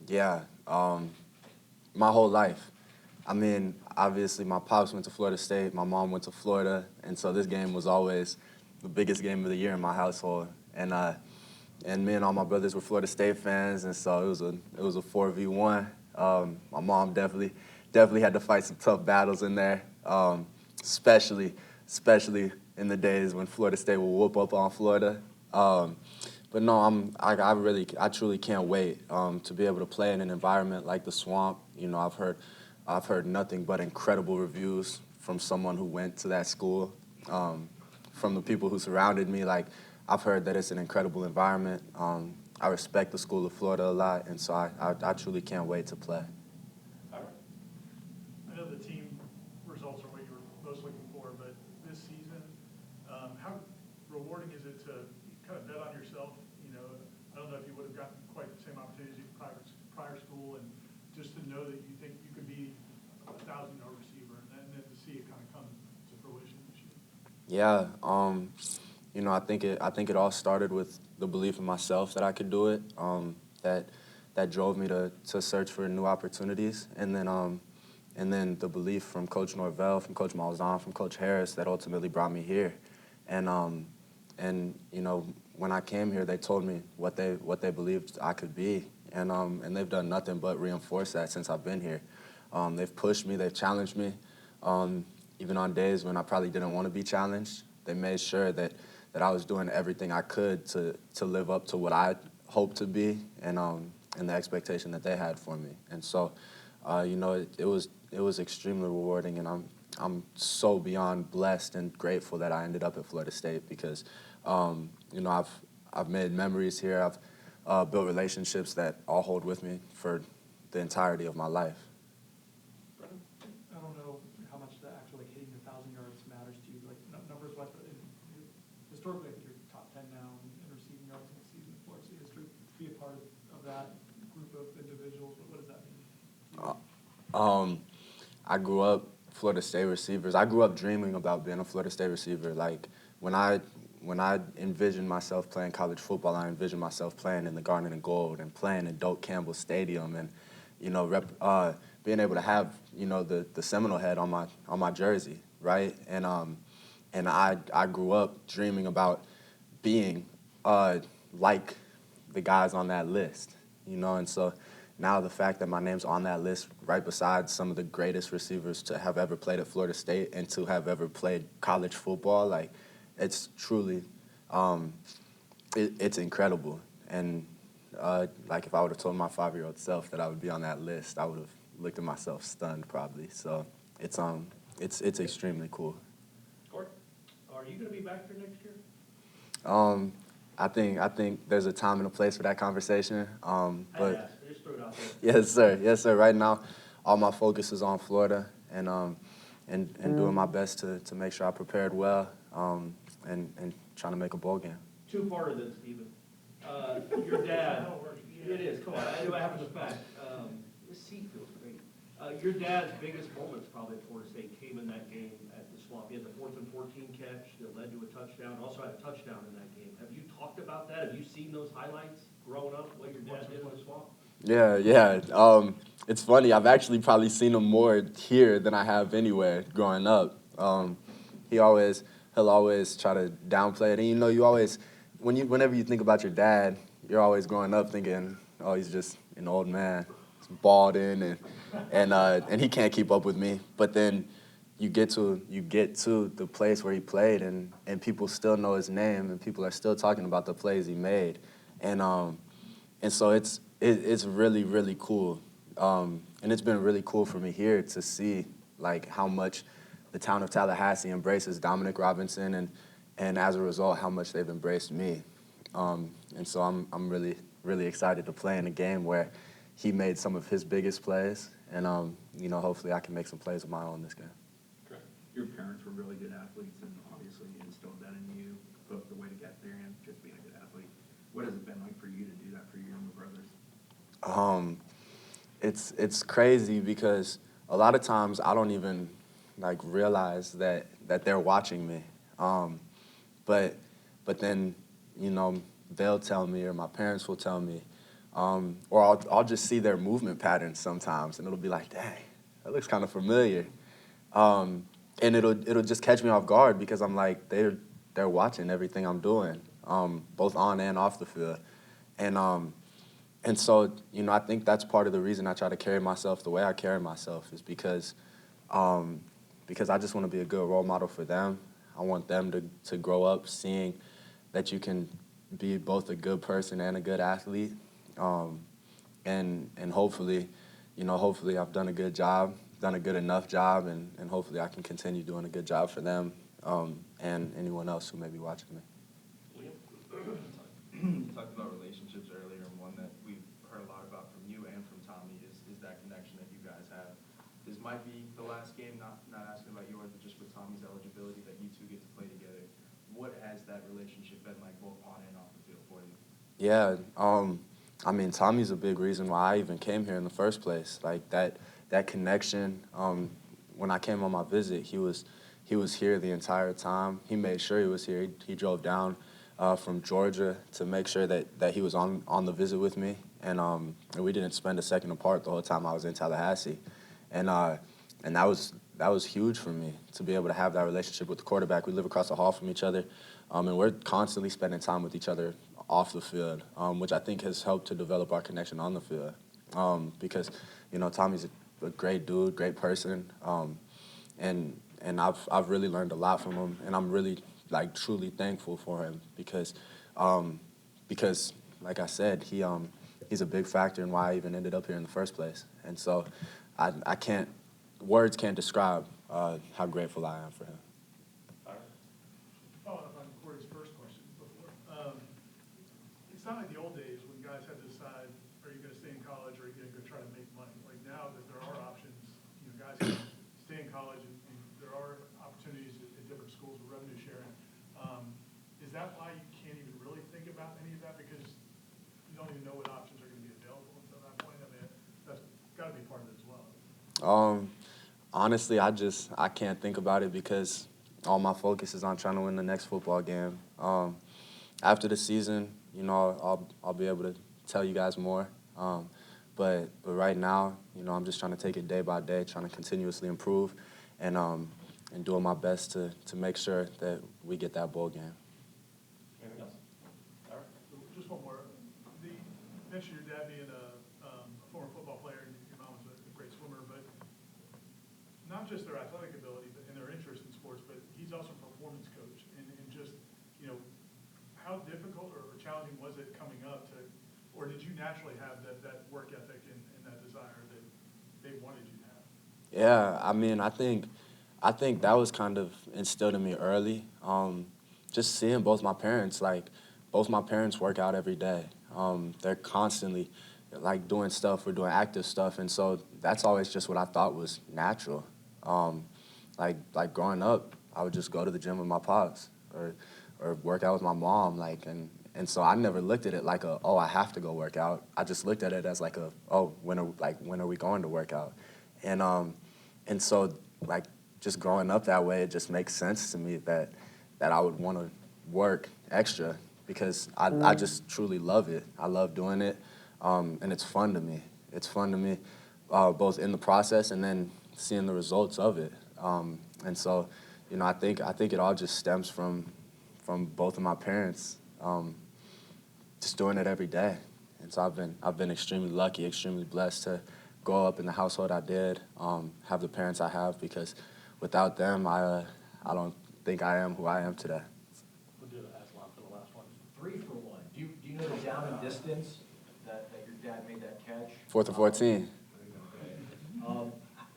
Yeah, my whole life. I mean, obviously, my pops went to Florida State, my mom went to Florida, and so this game was always the biggest game of the year in my household. And me and all my brothers were Florida State fans, and so it was a 4v1. My mom definitely had to fight some tough battles in there, especially in the days when Florida State would whoop up on Florida. Um, but no, I truly can't wait to be able to play in an environment like the Swamp. You know, I've heard nothing but incredible reviews from someone who went to that school, from the people who surrounded me. Like, I've heard that it's an incredible environment. I respect the School of Florida a lot, and so I truly can't wait to play. All right. I know the team results are what you were most looking for, but this season, how rewarding is it to kind of bet on yourself? You know, I don't know if you would have gotten quite the same opportunities at prior school, and just to know that you think you could be a 1,000-yard receiver, and then to see it kind of come to fruition this year. Yeah, I think it all started with the belief in myself that I could do it. That drove me to search for new opportunities, and then the belief from Coach Norvell, from Coach Malzahn, from Coach Harris that ultimately brought me here. And when I came here, they told me what they believed I could be, and they've done nothing but reinforce that since I've been here. They've pushed me, they've challenged me, even on days when I probably didn't want to be challenged. They made sure that I was doing everything I could to live up to what I hoped to be, and the expectation that they had for me. And so, it was extremely rewarding, and I'm so beyond blessed and grateful that I ended up at Florida State because, I've made memories here. I've built relationships that I'll hold with me for the entirety of my life. Brennan? I don't know how much the actual hitting the 1,000 yards matters to you, like numbers wise, but historically, I think you're top 10 now in receiving yards in the season in Florida State history. To be a part of that group of individuals, what does that mean? I grew up Florida State receivers. I grew up dreaming about being a Florida State receiver. Like when I envisioned myself playing college football, I envisioned myself playing in the Garnet and Gold and playing in Doak Campbell Stadium, and being able to have the Seminole head on my jersey, right? And I grew up dreaming about being like the guys on that list, and so now the fact that my name's on that list right beside some of the greatest receivers to have ever played at Florida State and to have ever played college football, like, it's truly, it's incredible. And like, if I would have told my 5-year-old self that I would be on that list, I would have looked at myself stunned probably. So it's extremely cool. Gordon, are you going to be back here next year? I think there's a time and a place for that conversation. But I just threw it out there. yes, sir. Right now, all my focus is on Florida, and doing my best to make sure I prepared well, and trying to make a bowl game. Two-parter then, Stephen. Your dad, it is, come on, I have the fact. This seat feels great. Your dad's biggest moments probably at Florida State came in that game at the Swamp. He had the 4th and 14 catch that led to a touchdown, also had a touchdown in that game. Have you talked about that? Have you seen those highlights growing up, what your dad did in the Swamp? Yeah. It's funny. I've actually probably seen him more here than I have anywhere growing up. He'll always try to downplay it, and you always, whenever you think about your dad, you're always growing up thinking, oh, he's just an old man, he's bald in, and he can't keep up with me. But then you get to the place where he played, and people still know his name, and people are still talking about the plays he made, and so it's really, really cool, and it's been really cool for me here to see, like, how much the town of Tallahassee embraces Dominic Robinson, and as a result, how much they've embraced me, and so I'm really, really excited to play in a game where he made some of his biggest plays, and hopefully I can make some plays of my own this game. Your parents were really good athletes, and obviously instilled that in you, both the way to get there and just being a good athlete. What has it been like for you to do that for your younger brothers? It's crazy because a lot of times I don't even realize that they're watching me. But then they'll tell me, or my parents will tell me, or I'll just see their movement patterns sometimes, and it'll be like, dang, that looks kind of familiar. And it'll just catch me off guard because I'm like, they're watching everything I'm doing, both on and off the field. And so, I think that's part of the reason I try to carry myself the way I carry myself is because I just want to be a good role model for them. I want them to grow up seeing that you can be both a good person and a good athlete. And hopefully, hopefully I've done a good job, done a good enough job, and hopefully I can continue doing a good job for them and anyone else who may be watching me. You talked about relationships earlier, and one that we've heard a lot about from you and from Tommy is that connection that you guys have. This might be the last game, not asking about yours, but just with Tommy's eligibility that you two get to play together. What has that relationship been like both on and off the field for you? Yeah, I mean, Tommy's a big reason why I even came here in the first place. Like that connection. When I came on my visit, he was here the entire time. He made sure he was here. He drove down from Georgia to make sure that he was on the visit with me, and we didn't spend a second apart the whole time I was in Tallahassee, and that was huge for me to be able to have that relationship with the quarterback. We live across the hall from each other, and we're constantly spending time with each other off the field, which I think has helped to develop our connection on the field, because Tommy's a great dude, great person, and I've really learned a lot from him, and I'm really truly thankful for him because like I said, he's a big factor in why I even ended up here in the first place, and so words can't describe how grateful I am for him. Following up on Corey's first question before, it's not like the old days when guys had to decide, are you going to stay in college or are you going to go try to make money? Like now that there are options, guys can stay in college and there are opportunities at different schools with revenue sharing. Is that why you can't even really think about any of that because you don't even know what options are going to be available until that point? I mean, that's got to be part of it as well. Honestly, I can't think about it because all my focus is on trying to win the next football game. After the season, I'll be able to tell you guys more. But right now, I'm just trying to take it day by day, trying to continuously improve, and doing my best to make sure that we get that bowl game. Anything else? All right. Just one more. You mentioned your dad being a former football player and your mom was a great swimmer, but not just their athletic ability but and their interest in sports, but he's also a performance coach. And just, how difficult or challenging was it coming up or did you naturally have that work ethic and that desire that they wanted you to have? Yeah, I mean, I think that was kind of instilled in me early. Just seeing both my parents work out every day. They're constantly doing stuff or doing active stuff, and so that's always just what I thought was natural. Like growing up, I would just go to the gym with my pops or work out with my mom, and so I never looked at it like I have to go work out. I just looked at it as when are we going to work out? And so just growing up that way, it just makes sense to me that I would want to work extra because I just truly love it. I love doing it, and it's fun to me. It's fun to me, both in the process and then seeing the results of it. And so, I think it all just stems from both of my parents, just doing it every day. And so I've been extremely lucky, extremely blessed to grow up in the household I did, have the parents I have, because without them, I don't think I am who I am today. We'll do the last one for the last one. 3 for 1. Do you know the down and distance that your dad made that catch? 4th and 14. Okay.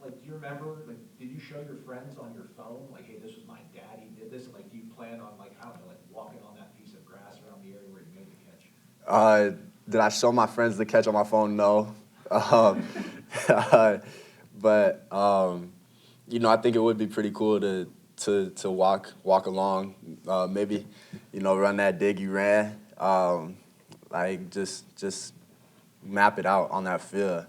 Do you remember, did you show your friends on your phone, hey, this was my dad, he did this? And, do you plan on, I don't know, walking on that piece of grass around the area where you made the catch? Did I show my friends the catch on my phone? No. But I think it would be pretty cool to walk along, maybe, run that dig you ran, just map it out on that field.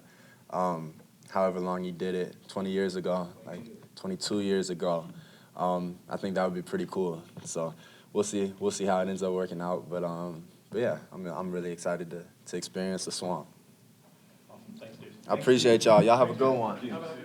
However long you did it, 20 years ago, 22 years ago. I think that would be pretty cool. So we'll see how it ends up working out. But yeah, I'm really excited to experience the Swamp. Awesome. Thanks, Duce. I appreciate y'all. Y'all have a good one. How about-